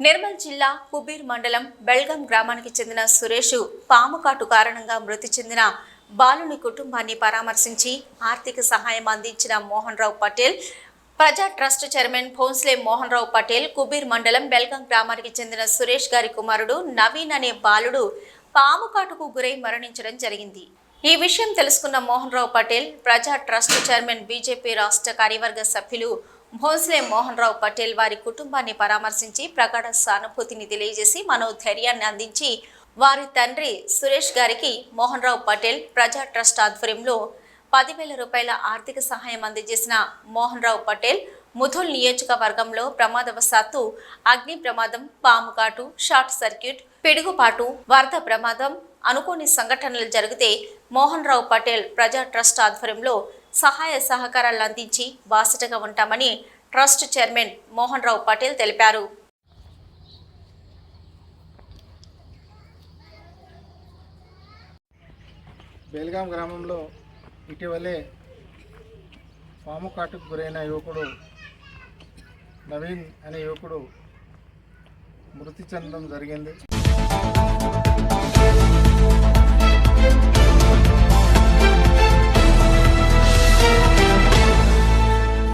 నిర్మల్ జిల్లా కుబీర్ మండలం బెల్గం గ్రామానికి చెందిన సురేష్ పాముకాటు కారణంగా మృతి చెందిన బాలుని కుటుంబాన్ని పరామర్శించి ఆర్థిక సహాయం అందించిన మోహన్ రావు పటేల్ ప్రజా ట్రస్ట్ చైర్మన్ భోన్స్లే మోహన్ రావు పటేల్ కుబీర్ మండలం బెల్గం గ్రామానికి చెందిన సురేష్ గారి కుమారుడు నవీన్ అనే బాలుడు పాముకాటుకు గురై మరణించడం జరిగింది। ఈ విషయం తెలుసుకున్న మోహన్ రావు పటేల్ ప్రజా ట్రస్ట్ చైర్మన్ బీజేపీ రాష్ట్ర కార్యవర్గ సభ్యులు భోన్స్లే మోహన్ రావు పటేల్ వారి కుటుంబాన్ని పరామర్శించి ప్రగాఢ సానుభూతిని తెలియజేసి మనోధైర్యాన్ని అందించి వారి తండ్రి సురేష్ గారికి మోహన్ రావు పటేల్ ప్రజా ట్రస్ట్ ఆధ్వర్యంలో 10,000 రూపాయల ఆర్థిక సహాయం అందజేసిన మోహన్ రావు పటేల్ ముధుల్ నియోజకవర్గంలో ప్రమాదవశాత్తు అగ్ని ప్రమాదం, పాముకాటు, షార్ట్ సర్క్యూట్, పిడుగుపాటు, వరద ప్రమాదం అనుకోని సంఘటనలు జరిగితే మోహన్ రావు పటేల్ ప్రజా ట్రస్ట్ ఆధ్వర్యంలో సహాయ సహకారాలు అందించి బాసటగా ఉంటామని ట్రస్ట్ చైర్మన్ మోహన్ రావు పటేల్ తెలిపారు। బెల్గాం గ్రామంలో ఇటీవలే పాముకాటుకు గురైన యువకుడు నవీన్ అనే యువకుడు మృతి చెందడం జరిగింది।